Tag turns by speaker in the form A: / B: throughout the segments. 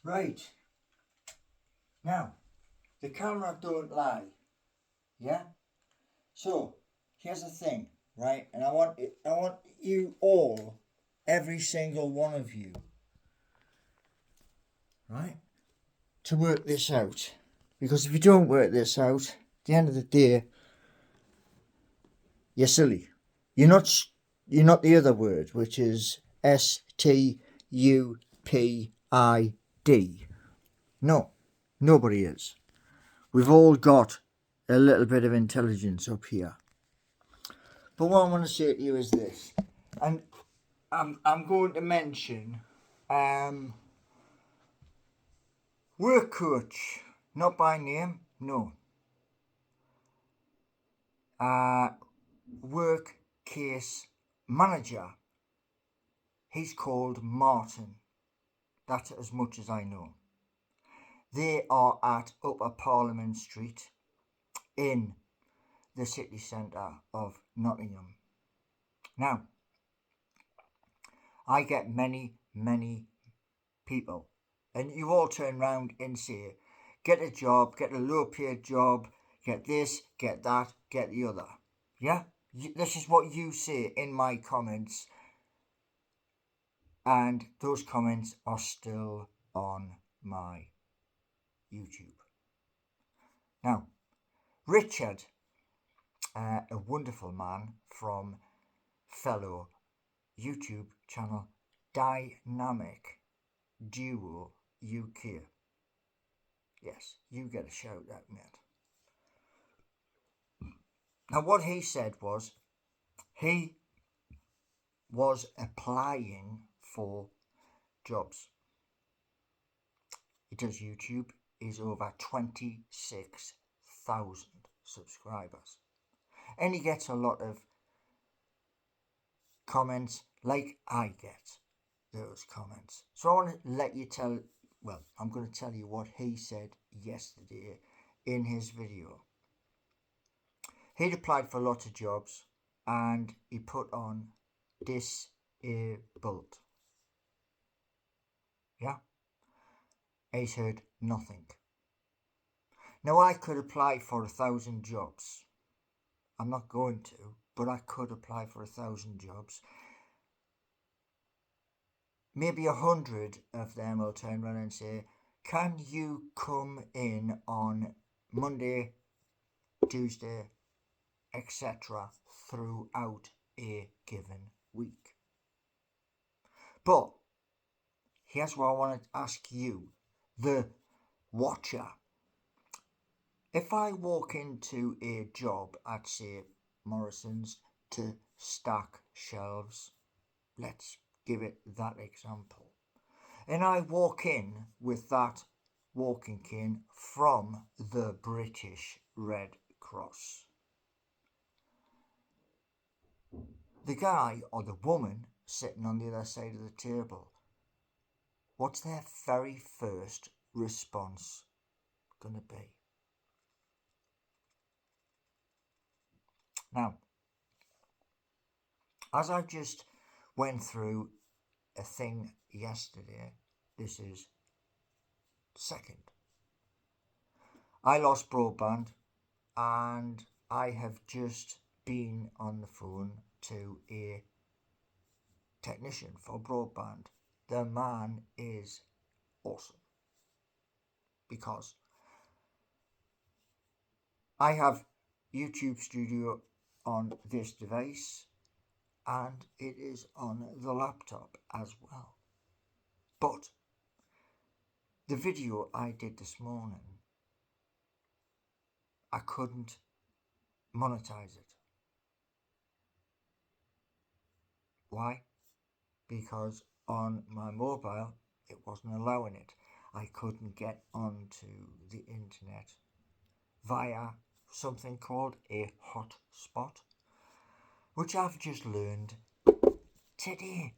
A: Right. Now, the camera don't lie. Yeah? So, here's the thing, right? And I want you all, every single one of you, right, to work this out. Because if you don't work this out, at the end of the day, you're silly. You're not the other word, which is STUPID. No, nobody is. We've all got a little bit of intelligence up here. But what I want to say to you is this, and I'm going to mention work coach, not by name, no. Work case manager. He's called Martin. That's as much as I know. They are at Upper Parliament Street in the city centre of Nottingham. Now, I get many people, and you all turn round and say, get a job, get a low paid job, get this, get that, get the other. Yeah? This is what you say in my comments, and those comments are still on my YouTube. Now, Richard, a wonderful man from fellow YouTube channel Dynamic Duo UK. Yes, you get a shout out, mate. Now, what he said was he was applying for jobs. He does YouTube. He's over 26,000 subscribers. And he gets a lot of comments like I get those comments. So I want to let you I'm going to tell you what he said yesterday in his video. He'd applied for a lot of jobs and he put on disabled. Yeah? He's heard nothing. Now I could apply for 1,000 jobs. I'm not going to, but I could apply for 1,000 jobs. Maybe 100 of them will turn around and say, can you come in on Monday, Tuesday, etc. throughout a given week? But here's what I want to ask you, the watcher. If I walk into a job at, say, Morrison's to stack shelves, let's give it that example, and I walk in with that walking cane from the British Red Cross, the guy or the woman sitting on the other side of the table, what's their very first response going to be? Now, as I just went through a thing yesterday, this is second. I lost broadband and I have just been on the phone to a technician for broadband. The man is awesome because I have YouTube Studio on this device and it is on the laptop as well. But the video I did this morning, I couldn't monetize it. Why? Because on my mobile it wasn't allowing it. I couldn't get onto the internet via something called a hotspot, which I've just learned today.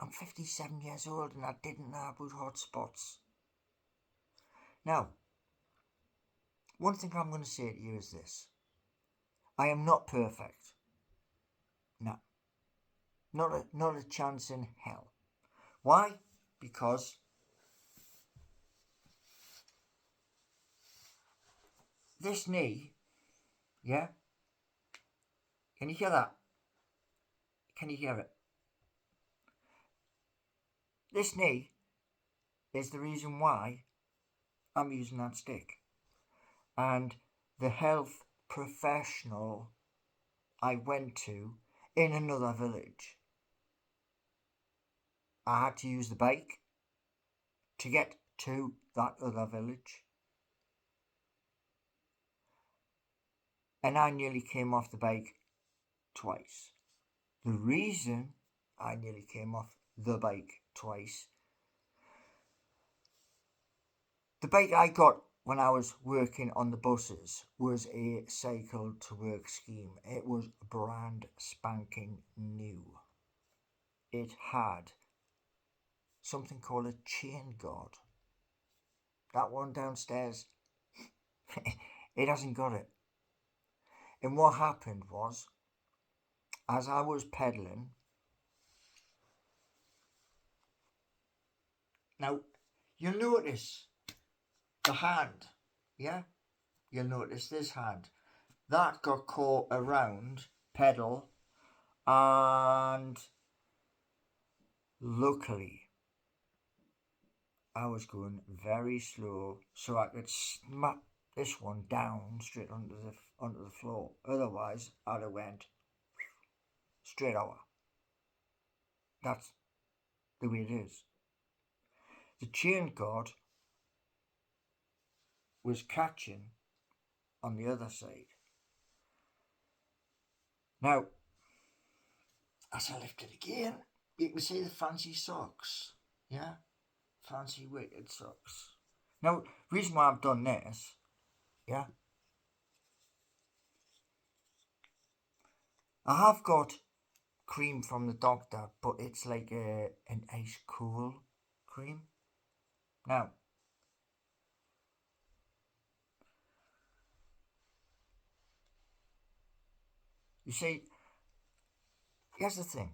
A: I'm 57 years old and I didn't know about hotspots. Now, one thing I'm going to say to you is this. I am not perfect. No. Not a chance in hell. Why? Because this knee, yeah? Can you hear that? Can you hear it? This knee is the reason why I'm using that stick. And the health professional I went to in another village, I had to use the bike to get to that other village. And I nearly came off the bike twice. The reason I nearly came off the bike twice, the bike I got when I was working on the buses was a cycle to work scheme. It was brand spanking new. It had something called a chain guard. That one downstairs, it hasn't got it. And what happened was, as I was pedaling, now you'll notice the hand, yeah? You'll notice this hand. That got caught around pedal, and luckily I was going very slow so I could smack this one down straight onto the floor. Otherwise I'd have went straight over. That's the way it is. The chain guard was catching on the other side. Now, as I lift it again, you can see the fancy socks. Yeah? Fancy weighted socks. Now, the reason why I've done this, yeah? I have got cream from the doctor, but it's like an ice cool cream. Now, you see, here's the thing.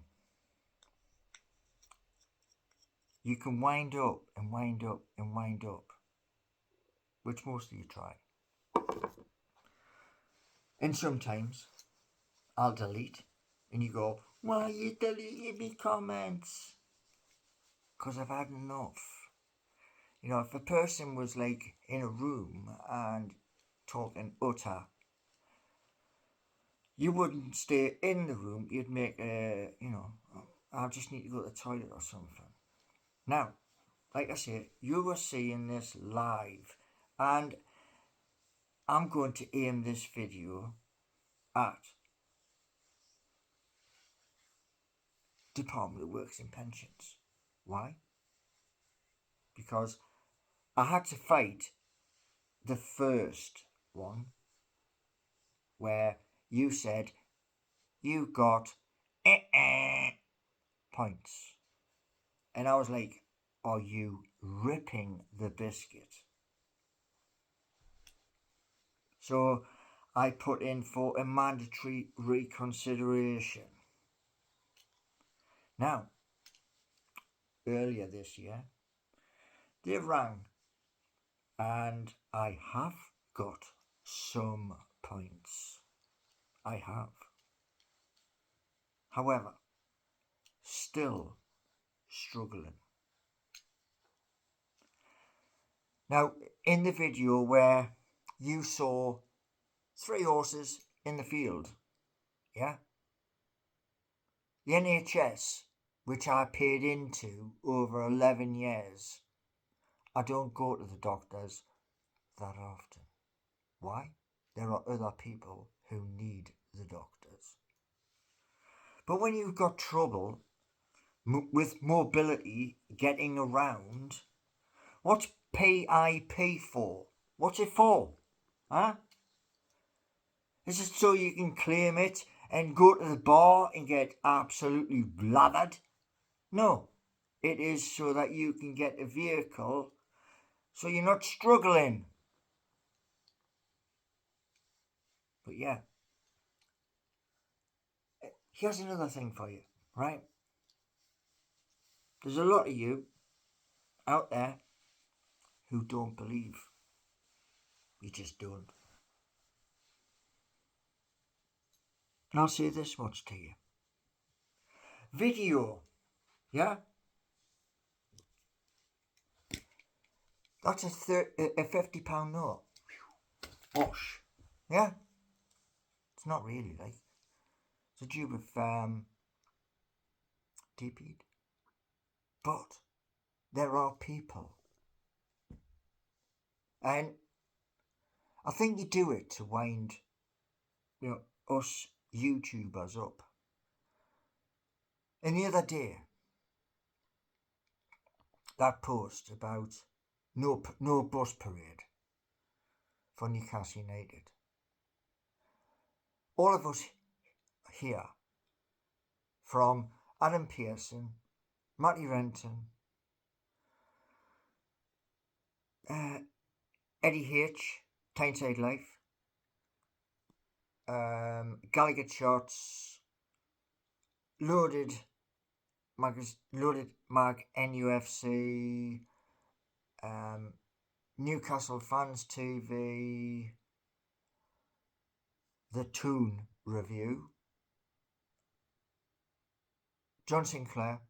A: You can wind up and wind up and wind up, which most of you try. And sometimes I'll delete, and you go, why are you deleting me comments? Because I've had enough. You know, if a person was like in a room and talking utter, you wouldn't stay in the room, you'd make I just need to go to the toilet or something. Now, like I say, you are seeing this live, and I'm going to aim this video at Department of Works and Pensions. Why? Because I had to fight the first one where you said you got points. And I was like, are you ripping the biscuit? So I put in for a mandatory reconsideration. Now, earlier this year, they rang, and I have got some points. I have. However, still struggling. Now, in the video where you saw 3 horses in the field, yeah? The NHS, which I paid into over 11 years, I don't go to the doctors that often. Why? There are other people who need the doctors. But when you've got trouble with mobility, getting around, what's PIP for? What's it for? Huh? Is it so you can claim it and go to the bar and get absolutely blathered? No. It is so that you can get a vehicle so you're not struggling. But yeah. Here's another thing for you, right? There's a lot of you out there who don't believe. You just don't. And I'll say this much to you. Video, yeah? That's a £50 note. Wash. Yeah? It's not really like. It's a tube of TP'd. But there are people. And I think you do it to wind, us YouTubers up. And the other day, that post about no bus parade for Newcastle United. All of us here, from Adam Pearson, Matty Renton, Eddie H, Tyneside Life, Gallagher Shots, Loaded Mag NUFC, Newcastle Fans TV, The Toon Review, John Sinclair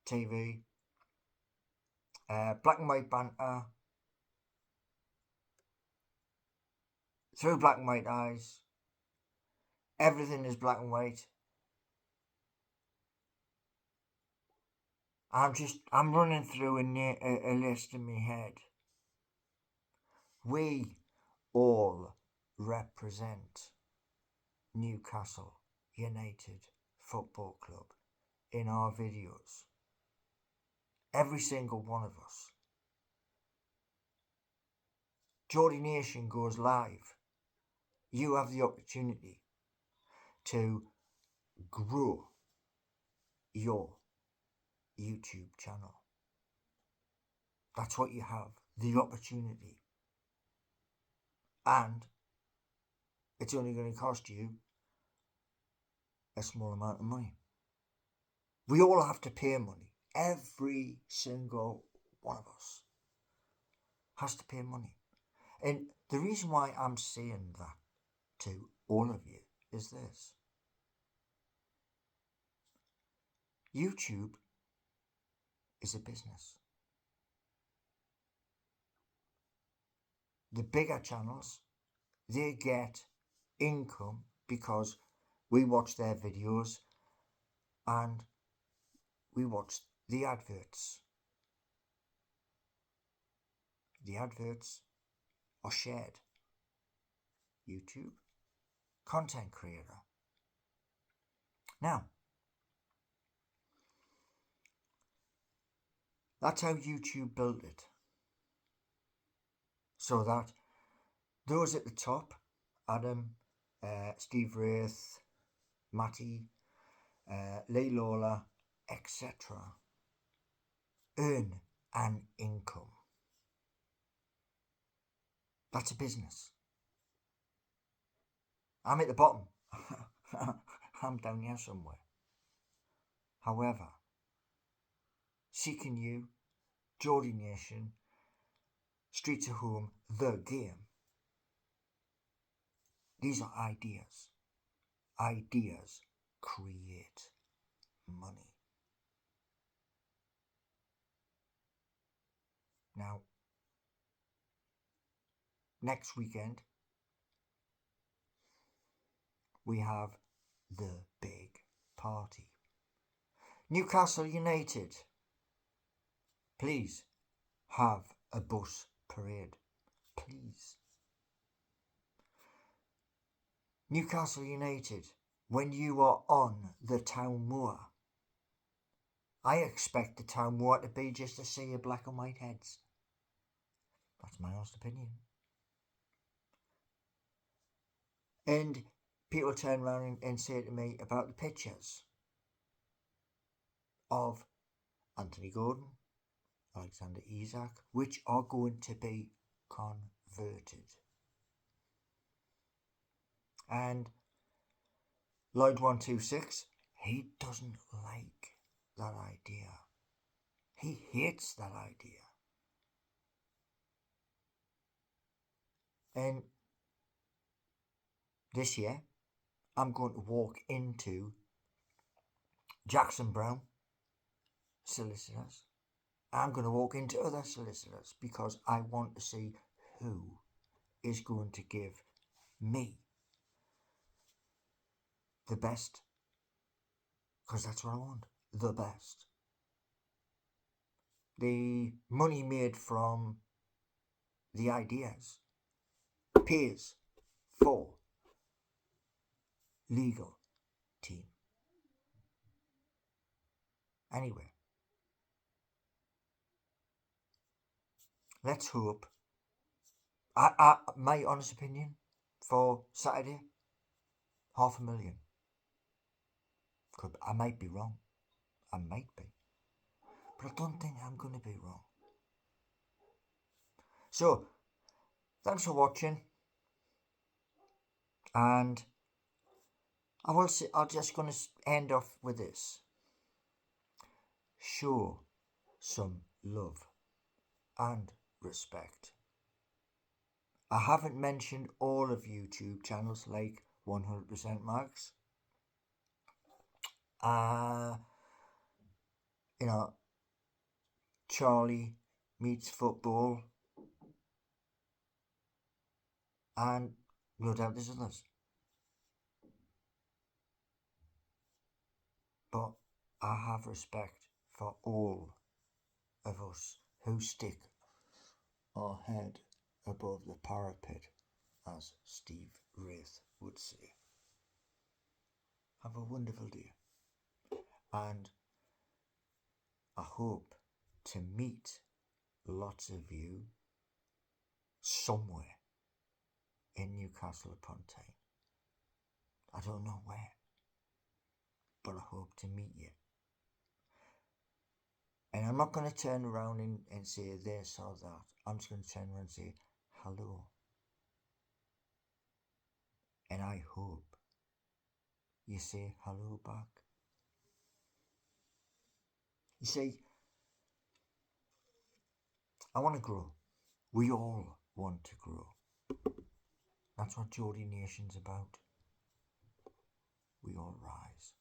A: TV, Black and White Banter, Through Black and White Eyes, Everything is Black and White. I'm running through a list in my head. We all represent Newcastle United Football Club in our videos. Every single one of us. Geordie Nation goes live. You have the opportunity to grow your YouTube channel. That's what you have, the opportunity. And it's only going to cost you a small amount of money. We all have to pay money. Every single one of us has to pay money. And the reason why I'm saying that to all of you is this. YouTube is a business. The bigger channels, they get income because we watch their videos and we watch the adverts. The adverts are shared. YouTube, content creator. Now, that's how YouTube built it. So that those at the top, Adam, Steve Wraith, Matty, Lee Lawler, etc., earn an income. That's a business. I'm at the bottom. I'm down here somewhere. However, Seeking You, Geordie Nation, Streets of Home, The Game. These are ideas. Ideas create money. Now, next weekend, we have the big party. Newcastle United, please have a bus parade. Please. Newcastle United, when you are on the town moor, I expect the town moor to be just a sea of black and white heads. That's my honest opinion. And people turn around and say to me about the pictures of Anthony Gordon, Alexander Isak, which are going to be converted. And Lloyd 126, he doesn't like that idea. He hates that idea. And this year, I'm going to walk into Jackson Brown solicitors. I'm going to walk into other solicitors because I want to see who is going to give me the best, because that's what I want, the best. The money made from the ideas pays for legal team. Anyway, let's hope. My honest opinion for Saturday, 500,000. I might be wrong. I might be. But I don't think I'm going to be wrong. So, thanks for watching. And I'm just going to end off with this. Show some love and respect. I haven't mentioned all of YouTube channels like 100% Max. You know, Charlie Meets Football, and no doubt there's others. But I have respect for all of us who stick our head above the parapet, as Steve Wraith would say. Have a wonderful day, and I hope to meet lots of you somewhere in Newcastle upon Tyne. I don't know where, but I hope to meet you. And I'm not going to turn around and say this or that. I'm just going to turn around and say hello. And I hope you say hello back. You see, I want to grow. We all want to grow. That's what Geordie Nation's about. We all rise.